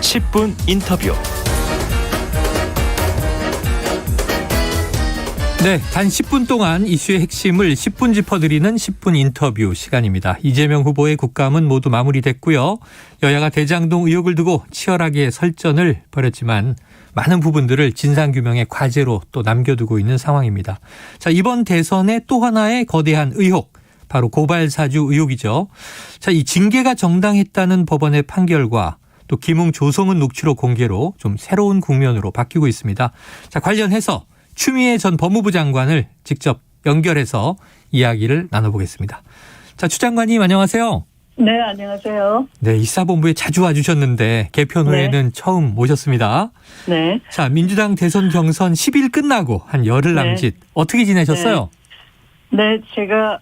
10분 인터뷰. 네, 단 10분 동안 이슈의 핵심을 10분 짚어드리는 10분 인터뷰 시간입니다. 이재명 후보의 국감은 모두 마무리됐고요. 여야가 대장동 의혹을 두고 치열하게 설전을 벌였지만 많은 부분들을 진상규명의 과제로 또 남겨두고 있는 상황입니다. 자, 이번 대선의 또 하나의 거대한 의혹, 바로 고발사주 의혹이죠. 자, 이 징계가 정당했다는 법원의 판결과 또 김웅 조성은 녹취록 공개로 좀 새로운 국면으로 바뀌고 있습니다. 자, 관련해서 추미애 전 법무부 장관을 직접 연결해서 이야기를 나눠보겠습니다. 자, 추 장관님 안녕하세요. 네, 안녕하세요. 네, 이사본부에 자주 와주셨는데 개편 후에는 처음 모셨습니다. 네. 자, 민주당 대선 경선 10일 끝나고 한 열흘 남짓 어떻게 지내셨어요? 네, 제가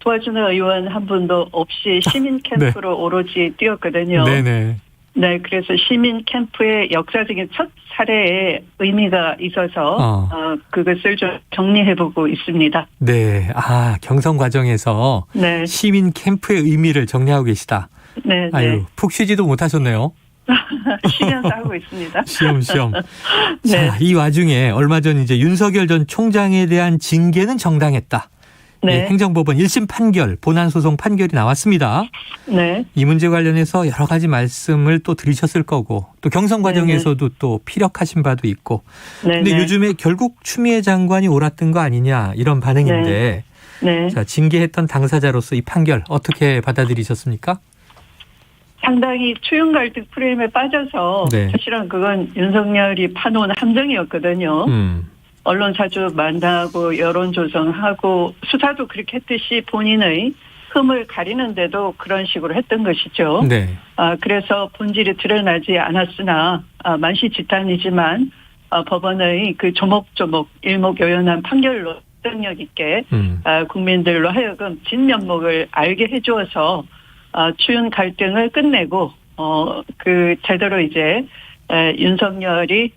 도와주는 의원 한 분도 없이 시민 캠프로 오로지 뛰었거든요. 네네. 네, 그래서 시민 캠프의 역사적인 첫 사례에 의미가 있어서 그것을 좀 정리해보고 있습니다. 네, 경선 과정에서 네. 시민 캠프의 의미를 정리하고 계시다. 네, 아유, 푹 쉬지도 못하셨네요. 쉬면서 하고 있습니다. 시험시험. 네. 자, 이 와중에 얼마 전 이제 윤석열 전 총장에 대한 징계는 정당했다. 네. 예, 행정법원 1심 판결, 본안소송 판결이 나왔습니다. 네. 이 문제 관련해서 여러 가지 말씀을 또 들으셨을 거고 또 경선 과정에서도 또 피력하신 바도 있고. 그런데 요즘에 결국 추미애 장관이 옳았던 거 아니냐 이런 반응인데 네. 자, 징계했던 당사자로서 이 판결 어떻게 받아들이셨습니까? 상당히 추윤 갈등 프레임에 빠져서 네. 사실은 그건 윤석열이 파놓은 함정이었거든요. 언론 자주 만나고 여론 조성하고 수사도 그렇게 했듯이 본인의 흠을 가리는데도 그런 식으로 했던 것이죠. 네. 그래서 본질이 드러나지 않았으나 만시지탄이지만 법원의 그 조목조목 일목요연한 판결로 설득력 있게 국민들로 하여금 진면목을 알게 해주어서 추윤 갈등을 끝내고 그 제대로 이제 윤석열이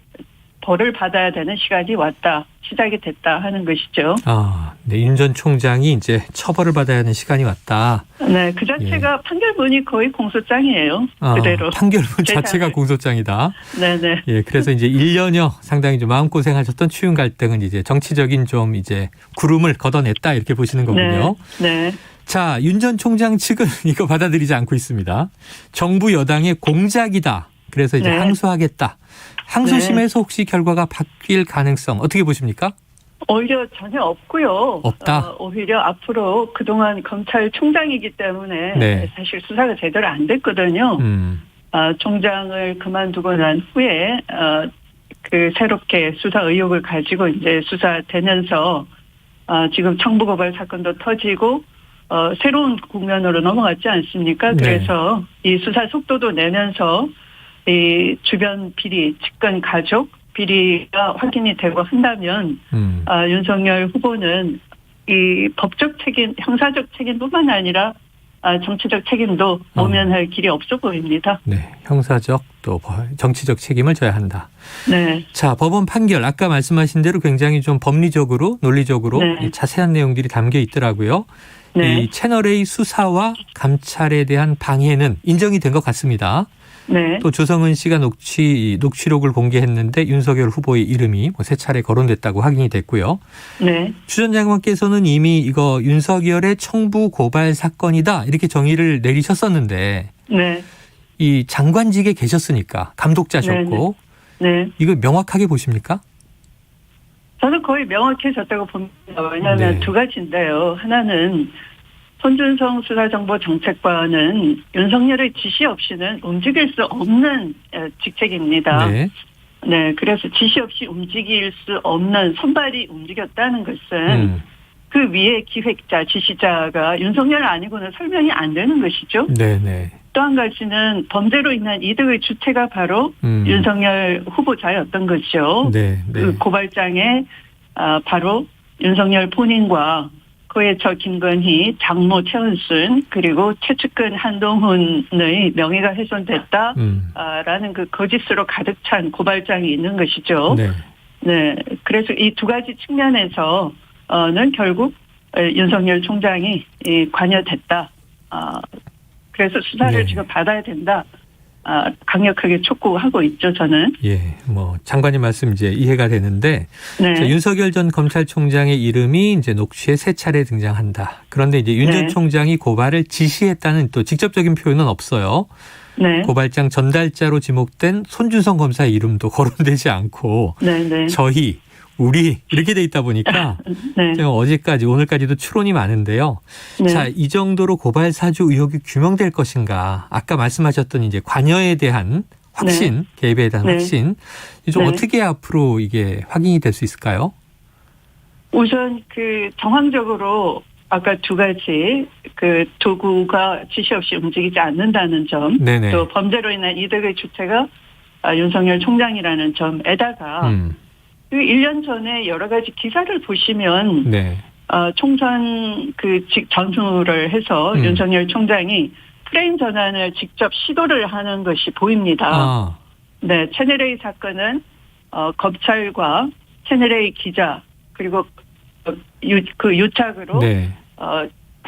벌을 받아야 되는 시간이 왔다, 시작이 됐다 하는 것이죠. 네, 윤 전 총장이 이제 처벌을 받아야 하는 시간이 왔다. 네, 그 자체가 판결문이 거의 공소장이에요. 그대로. 판결문 자체가 공소장이다. 네네. 예, 그래서 이제 1년여 상당히 좀 마음고생하셨던 추윤 갈등은 이제 정치적인 좀 이제 구름을 걷어냈다 이렇게 보시는 거군요. 네. 자, 윤 전 총장 측은 이거 받아들이지 않고 있습니다. 정부 여당의 공작이다. 그래서 이제 항소하겠다. 항소심에서 혹시 결과가 바뀔 가능성 어떻게 보십니까? 오히려 전혀 없고요. 없다. 오히려 앞으로 그동안 검찰총장이기 때문에 사실 수사가 제대로 안 됐거든요. 총장을 그만두고 난 후에 그 새롭게 수사 의혹을 가지고 이제 수사되면서 지금 청부고발 사건도 터지고 새로운 국면으로 넘어갔지 않습니까? 그래서 이 수사 속도도 내면서 이 주변 비리, 측근 가족 비리가 확인이 되고 한다면 윤석열 후보는 이 법적 책임, 형사적 책임뿐만 아니라 정치적 책임도 모면할 길이 없어 보입니다. 네, 형사적 또 정치적 책임을 져야 한다. 네. 자, 법원 판결 아까 말씀하신 대로 굉장히 좀 법리적으로 논리적으로 자세한 내용들이 담겨 있더라고요. 네. 이 채널A 수사와 감찰에 대한 방해는 인정이 된 것 같습니다. 네. 또 조성은 씨가 녹취록을 공개했는데 윤석열 후보의 이름이 세 차례 거론됐다고 확인이 됐고요. 네. 추 전 장관께서는 이미 이거 윤석열의 청부 고발 사건이다 이렇게 정의를 내리셨었는데 네. 이 장관직에 계셨으니까 감독자셨고 이거 명확하게 보십니까? 저는 거의 명확해졌다고 봅니다. 왜냐하면 두 가지인데요. 하나는 손준성 수사정보정책관은 윤석열의 지시 없이는 움직일 수 없는 직책입니다. 네, 그래서 지시 없이 움직일 수 없는 손발이 움직였다는 것은 그 위에 기획자, 지시자가 윤석열 아니고는 설명이 안 되는 것이죠. 또 한 가지는 범죄로 인한 이득의 주체가 바로 윤석열 후보자였던 것이죠. 그 고발장에 바로 윤석열 본인과 그의 저 김건희, 장모 최은순 그리고 최측근 한동훈의 명예가 훼손됐다라는 그 거짓으로 가득 찬 고발장이 있는 것이죠. 네, 그래서 이 두 가지 측면에서는 결국 윤석열 총장이 관여됐다. 그래서 수사를 지금 받아야 된다. 강력하게 촉구하고 있죠, 저는. 예, 뭐 장관님 말씀 이제 이해가 되는데 네. 자, 윤석열 전 검찰총장의 이름이 이제 녹취에 3차례 등장한다. 그런데 이제 윤 전 네. 총장이 고발을 지시했다는 또 직접적인 표현은 없어요. 네. 고발장 전달자로 지목된 손준성 검사의 이름도 거론되지 않고 네. 저희, 우리 이렇게 돼 있다 보니까 네. 제가 어제까지 오늘까지도 추론이 많은데요. 네. 자, 이 정도로 고발 사주 의혹이 규명될 것인가? 아까 말씀하셨던 이제 관여에 대한 확신, 개입에 대한 네. 확신, 좀 네. 어떻게 앞으로 이게 확인이 될 수 있을까요? 우선 정황적으로 아까 두 가지 도구가 지시 없이 움직이지 않는다는 점, 네네. 또 범죄로 인한 이득의 주체가 윤석열 총장이라는 점에다가 1년 전에 여러 가지 기사를 보시면 네. 총선 전후를 해서 윤석열 총장이 프레임 전환을 직접 시도를 하는 것이 보입니다. 네, 채널A 사건은 검찰과 채널A 기자 그리고 유착으로 네.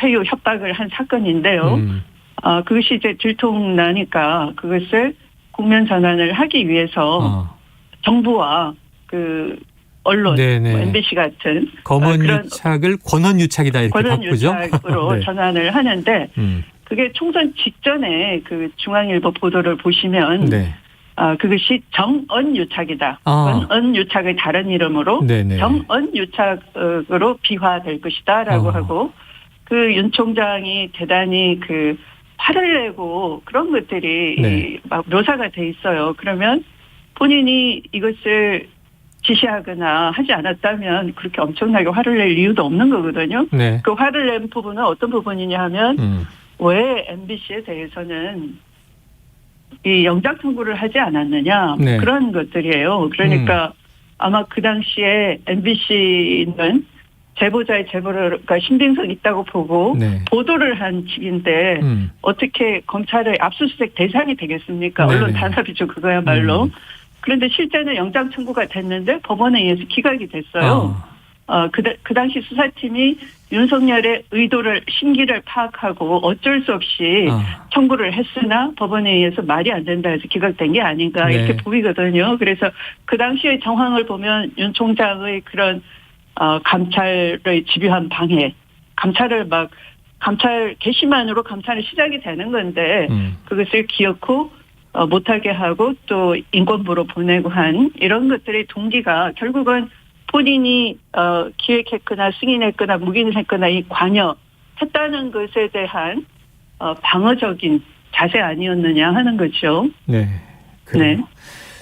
회유 협박을 한 사건인데요. 그것이 이제 들통나니까 그것을 국면 전환을 하기 위해서 정부와 언론, 네네. 뭐 MBC 같은 검언 그런 유착을 권언 유착이다 이렇게 권한 바꾸죠. 유착으로 네. 전환을 하는데 그게 총선 직전에 중앙일보 보도를 보시면 네. 그것이 정언 유착이다. 권언 유착의 다른 이름으로 네네. 정언 유착으로 비화될 것이다라고 하고 윤 총장이 대단히 화를 내고 그런 것들이 네. 막 묘사가 돼 있어요. 그러면 본인이 이것을 지시하거나 하지 않았다면 그렇게 엄청나게 화를 낼 이유도 없는 거거든요. 네. 그 화를 낸 부분은 어떤 부분이냐 하면 왜 MBC에 대해서는 이 영장 청구를 하지 않았느냐 네. 그런 것들이에요. 그러니까 아마 그 당시에 MBC는 제보자의 제보가 신빙성 있다고 보고 네. 보도를 한 측인데 어떻게 검찰의 압수수색 대상이 되겠습니까? 네네. 언론 단합이죠. 그거야말로. 그런데 실제는 영장 청구가 됐는데 법원에 의해서 기각이 됐어요. 그 당시 수사팀이 윤석열의 의도를 심기를 파악하고 어쩔 수 없이 청구를 했으나 법원에 의해서 말이 안 된다 해서 기각된 게 아닌가 네. 이렇게 보이거든요. 그래서 그 당시의 정황을 보면 윤 총장의 그런 감찰의 집요한 방해, 감찰 개시만으로 감찰이 시작이 되는 건데 그것을 기어코 못하게 하고 또 인권부로 보내고 한 이런 것들의 동기가 결국은 본인이 기획했거나 승인했거나 묵인했거나 이 관여했다는 것에 대한 방어적인 자세 아니었느냐 하는 거죠. 네. 그래요. 네.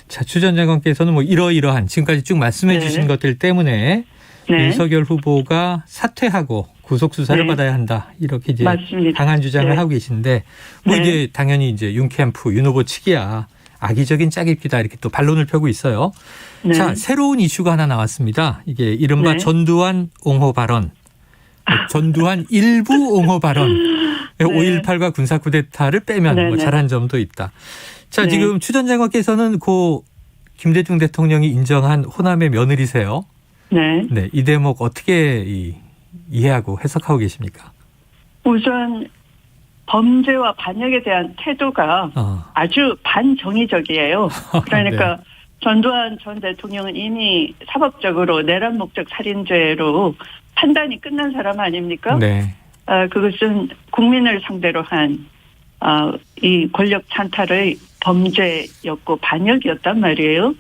자, 추 전 장관께서는 뭐 이러이러한 지금까지 쭉 말씀해 주신 것들 때문에 윤석열 후보가 사퇴하고 구속 수사를 받아야 한다. 이렇게 이제 맞습니다. 강한 주장을 하고 계신데 뭐 이제 당연히 이제 윤 캠프, 윤 후보 측이야 악의적인 짜깁기다 이렇게 또 반론을 펴고 있어요. 네. 자, 새로운 이슈가 하나 나왔습니다. 이게 이른바 전두환 옹호 발언. 전두환 일부 옹호 발언. 5.18과 군사 쿠데타를 빼면 뭐 잘한 점도 있다. 자, 지금 추 전 장관께서는 고 김대중 대통령이 인정한 호남의 며느리세요. 네. 네, 이 대목 어떻게 이해하고 해석하고 계십니까? 우선 범죄와 반역에 대한 태도가 아주 반정의적이에요. 그러니까 네. 전두환 전 대통령은 이미 사법적으로 내란 목적 살인죄로 판단이 끝난 사람 아닙니까? 네. 그것은 국민을 상대로 한 이 권력 찬탈의 범죄였고 반역이었단 말이에요.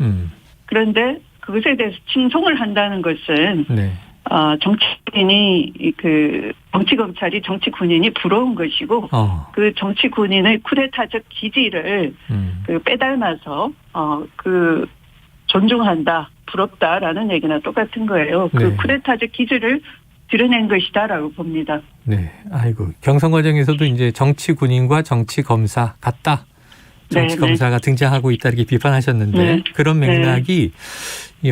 그런데 그것에 대해서 칭송을 한다는 것은 정치인이 정치 검찰이 정치 군인이 부러운 것이고 그 정치 군인의 쿠데타적 기질을 빼닮아서 존중한다, 부럽다라는 얘기나 똑같은 거예요. 그 쿠데타적 기질을 드러낸 것이다라고 봅니다. 네, 아이고 경선 과정에서도 이제 정치 군인과 정치 검사 같다. 정치 검사가 등장하고 있다 이렇게 비판하셨는데 그런 맥락이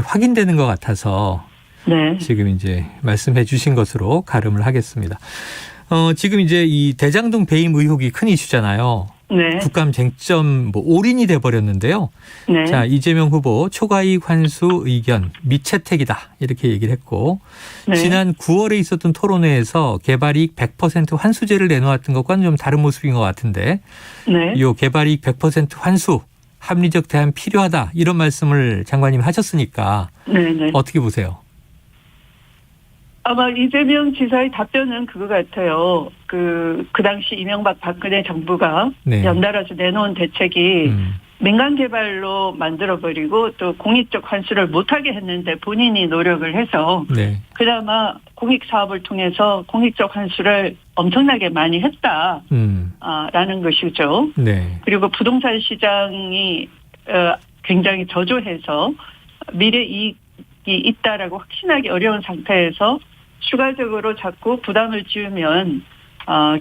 확인되는 것 같아서 지금 이제 말씀해 주신 것으로 가름을 하겠습니다. 지금 이제 이 대장동 배임 의혹이 큰 이슈잖아요. 네. 국감 쟁점 올인이 돼버렸는데요. 네. 자, 이재명 후보 초과이익 환수 의견 미채택이다 이렇게 얘기를 했고 네. 지난 9월에 있었던 토론회에서 개발이익 100% 환수제를 내놓았던 것과는 좀 다른 모습인 것 같은데 네. 이 개발이익 100% 환수 합리적 대안 필요하다 이런 말씀을 장관님 하셨으니까 네. 네. 어떻게 보세요? 아마 이재명 지사의 답변은 그거 같아요. 그 당시 이명박 박근혜 정부가 네. 연달아서 내놓은 대책이 민간 개발로 만들어버리고 또 공익적 환수를 못하게 했는데 본인이 노력을 해서 네. 그나마 공익 사업을 통해서 공익적 환수를 엄청나게 많이 했다라는 것이죠. 네. 그리고 부동산 시장이 굉장히 저조해서 미래 이익이 있다라고 확신하기 어려운 상태에서 추가적으로 자꾸 부담을 지으면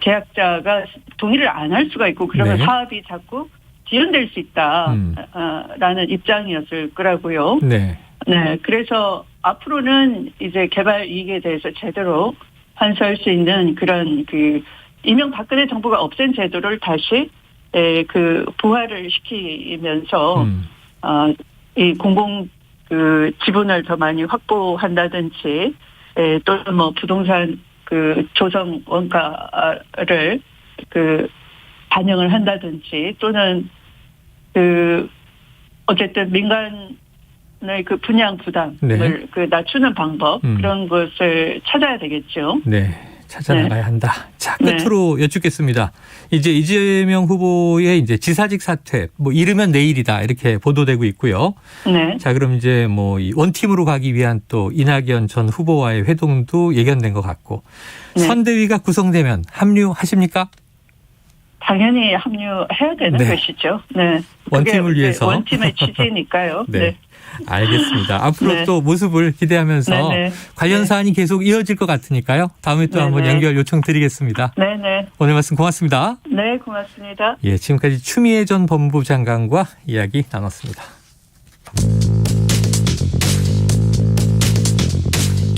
계약자가 동의를 안 할 수가 있고 그러면 네. 사업이 자꾸 지연될 수 있다라는 입장이었을 거라고요. 네. 네, 그래서 앞으로는 이제 개발 이익에 대해서 제대로 환수할 수 있는 그런 이명박근혜 정부가 없앤 제도를 다시 부활을 시키면서 이 공공 지분을 더 많이 확보한다든지 또는 부동산 조성 원가를 반영을 한다든지 또는 어쨌든 민간의 분양 부담을 네. 낮추는 방법 그런 것을 찾아야 되겠죠. 네. 찾아나가야 네. 한다. 자, 끝으로 여쭙겠습니다. 이제 이재명 후보의 이제 지사직 사퇴, 이르면 내일이다 이렇게 보도되고 있고요. 네. 자, 그럼 이제 이 원팀으로 가기 위한 또 이낙연 전 후보와의 회동도 예견된 것 같고 네. 선대위가 구성되면 합류하십니까? 당연히 합류해야 되는 네. 것이죠. 네. 원팀을 위해서. 원팀의 취지니까요. 네. 네. 알겠습니다. 앞으로 네. 또 모습을 기대하면서 네. 관련 네. 사안이 계속 이어질 것 같으니까요. 다음에 또 네. 한번 연결 요청드리겠습니다. 네네. 오늘 말씀 고맙습니다. 네, 고맙습니다. 예, 지금까지 추미애 전 법무부 장관과 이야기 나눴습니다.